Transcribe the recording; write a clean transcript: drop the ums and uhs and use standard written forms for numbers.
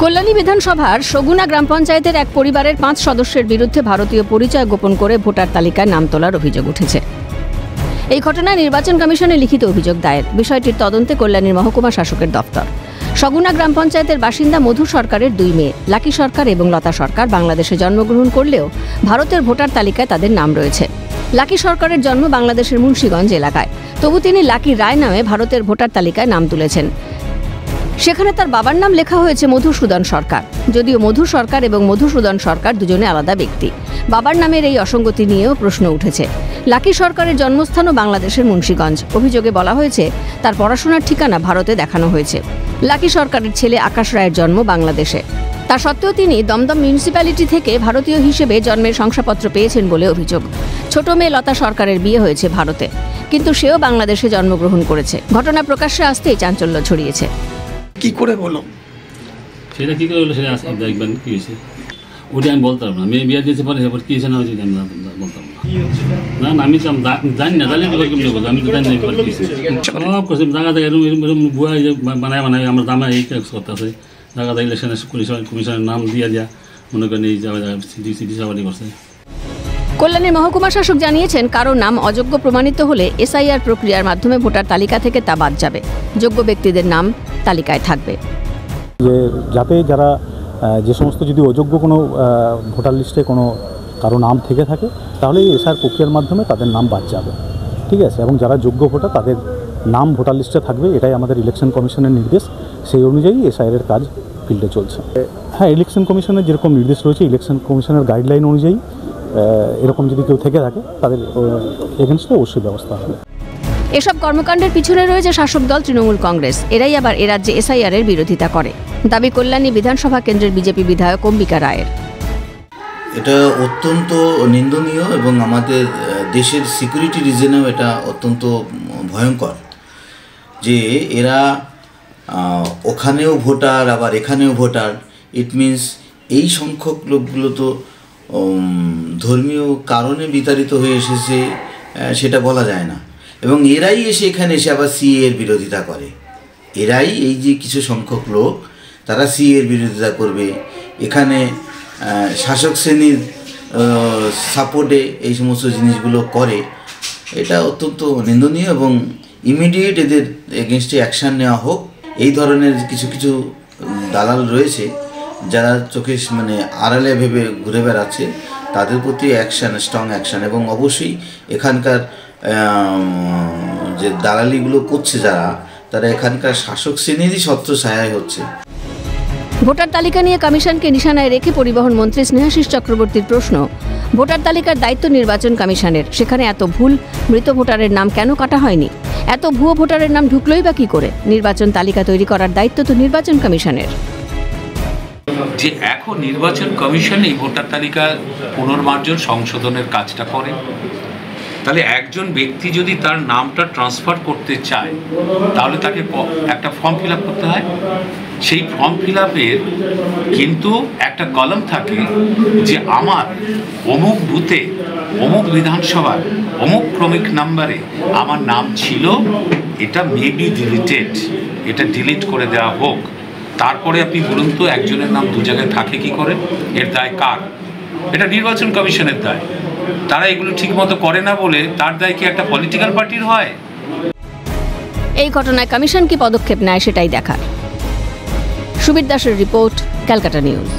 কল্যাণী বিধানসভার সগুনা গ্রাম পঞ্চায়েতের এক পরিবারের 5 সদস্যের বিরুদ্ধে ভারতীয় পরিচয় গোপন করে ভোটার তালিকায় নাম তোলার অভিযোগ উঠেছে। এই ঘটনায় নির্বাচন কমিশনে লিখিত অভিযোগ দায়ের। বিষয়টির তদন্তে কল্যাণীর মহকুমা শাসকের দফতর। সগুনা গ্রাম পঞ্চায়েতের বাসিন্দা মধু সরকারের 2 মেয়ে লাকি সরকার এবং লতা সরকার বাংলাদেশে জন্মগ্রহণ করলেও ভারতের ভোটার তালিকায় তাদের নাম রয়েছে। লাকি সরকারের জন্ম বাংলাদেশের মুন্সিগঞ্জ এলাকায়, তবু তিনি লাকি রায় নামে ভারতের ভোটার তালিকায় নাম তুলেছেন। সেখানে তার বাবার নাম লেখা হয়েছে মধুসূদন সরকার, যদিও মধু সরকার এবং মধুসূদন সরকার দুজনে আলাদা ব্যক্তি। বাবার নামের এই অসঙ্গতি নিয়েও প্রশ্ন উঠেছে। লাকি সরকারের জন্মস্থানও বাংলাদেশের মুন্সিগঞ্জ। অভিযোগে বলা হয়েছে তার পড়াশোনার ঠিকানা ভারতে দেখানো হয়েছে। লাকি সরকারের ছেলে আকাশ রায়ের জন্ম বাংলাদেশে। তা সত্ত্বেও তিনি দমদম মিউনিসিপ্যালিটি থেকে ভারতীয় হিসেবে জন্মের শংসাপত্র পেয়েছেন বলে অভিযোগ। ছোট মেয়ে লতা সরকারের বিয়ে হয়েছে ভারতে, কিন্তু সেও বাংলাদেশে জন্মগ্রহণ করেছে। ঘটনা প্রকাশ্যে আসতেই চাঞ্চল্য ছড়িয়েছে। কি করে হলো সেটা কি করে হলো সেটা দেখবেন কি হয়েছে, ওটা আমি বলতাম না। মেয়ে বিয়ে দিয়েছে পরে কি হয়েছে না হয়েছে আমি বলতাম না। না আমি জানি না, জানি আমি তো জানি না সব করছি। জায়গা থেকে এরকম বুয়া বানায় আমার দামা এই করতে আছে। জায়গা থেকে ইলেকশনের কমিশনের নাম দিয়ে দেওয়া মনে করেন এই সিটি সাবারি করছে। কল্যাণীর মহকুমা শাসক জানিয়েছেন, কারো নাম অযোগ্য প্রমাণিত হলে এসআইআর প্রক্রিয়ার মাধ্যমে ভোটার তালিকা থেকে তা বাদ যাবে। যোগ্য ব্যক্তিদের নাম তালিকায় থাকবে। যাতে যারা যে সমস্ত যদি অযোগ্য কোনো ভোটার লিস্টে কোনো কারো নাম থেকে থাকে তাহলে এই এসআইআর প্রক্রিয়ার মাধ্যমে তাদের নাম বাদ যাবে, ঠিক আছে। এবং যারা যোগ্য ভোটার তাদের নাম ভোটার লিস্টে থাকবে, এটাই আমাদের ইলেকশন কমিশনের নির্দেশ। সেই অনুযায়ী এসআইআরের কাজ ফিল্ডে চলছে। হ্যাঁ, ইলেকশন কমিশনের যেরকম নির্দেশ রয়েছে, ইলেকশন কমিশনের গাইডলাইন অনুযায়ী এরকম যদি কেউ থেকে থাকে তাদের এগেনস্টে অবশ্যই ব্যবস্থা হবে। এসব কর্মকাণ্ডের পিছনে রয়েছে শাসক দল তৃণমূল কংগ্রেস। এরাই আবার এরাজ্যে এসআইআর এর বিরোধিতা করে, দাবি কল্যাণী বিধানসভা কেন্দ্রের বিজেপি বিধায়ক অম্বিকা রায়ের। এটা অত্যন্ত নিন্দনীয় এবং আমাদের দেশের সিকিউরিটি রিজনেও এটা অত্যন্ত ভয়ঙ্কর যে এরা ওখানেও ভোটার আবার এখানেও ভোটার। ইট মিনস এই সংখ্যক লোকগুলো তো ধর্মীয় কারণে বিতাড়িত হয়ে এসেছে সেটা বলা যায় না। এবং এরাই এসে এখানে এসে আবার সিএ এর বিরোধিতা করে। এরাই এই যে কিছু সংখ্যক লোক তারা সিএ এর বিরোধিতা করবে, এখানে শাসক শ্রেণীর সাপোর্টে এই সমস্ত জিনিসগুলো করে। এটা অত্যন্ত নিন্দনীয় এবং ইমিডিয়েট এদের এগেনস্টে অ্যাকশান নেওয়া হোক। এই ধরনের কিছু কিছু দালাল রয়েছে যারা চোখে মানে আড়ালে ভেবে ঘুরে বেড়াচ্ছে, তাদের প্রতি অ্যাকশান, স্ট্রং অ্যাকশান। এবং অবশ্যই এখানকার যে দালালিগুলো করছে যারা, তারা এখানকার শাসক শ্রেণীরই ছত্রছায়ায় হচ্ছে। ভোটার তালিকা নিয়ে কমিশনকে নিশানায় রেখে পরিবহন মন্ত্রী স্নেহাশিস চক্রবর্তীর প্রশ্ন, ভোটার তালিকার দায়িত্ব নির্বাচন কমিশনের, সেখানে এত ভুল, মৃত ভোটারের নাম কেন কাটা হয়নি? এত ভুয়ো ভোটারের নাম ঢুকলোই বা কি করে? নির্বাচন তালিকা তৈরি করার দায়িত্ব তো নির্বাচন কমিশনের। যে এখন নির্বাচন কমিশন এই ভোটার তালিকা পুনর্মার্জন সংশোধনের কাজটা করে, তাহলে একজন ব্যক্তি যদি তার নামটা ট্রান্সফার করতে চায় তাহলে তাকে একটা ফর্ম ফিল আপ করতে হয়। সেই ফর্ম ফিল আপের কিন্তু একটা কলাম থাকে যে আমার অমুক বুথে অমুক বিধানসভার অমুক ক্রমিক নাম্বারে আমার নাম ছিল, এটা মে বি ডিলিটেড, এটা ডিলিট করে দেওয়া হোক। তারপরে আপনি বলুন তো একজনের নাম 2 জায়গায় থাকে কি করে? এর দায় কার? এটা নির্বাচন কমিশনের দায়। তারা এগুলো ঠিকমতো করে না বলে তার দায় কি একটা পলিটিক্যাল পার্টির হয়? এই ঘটনায় কমিশন কি পদক্ষেপ নেয় সেটাই দেখার। সুবীর দাসের রিপোর্ট, ক্যালকাটা নিউজ।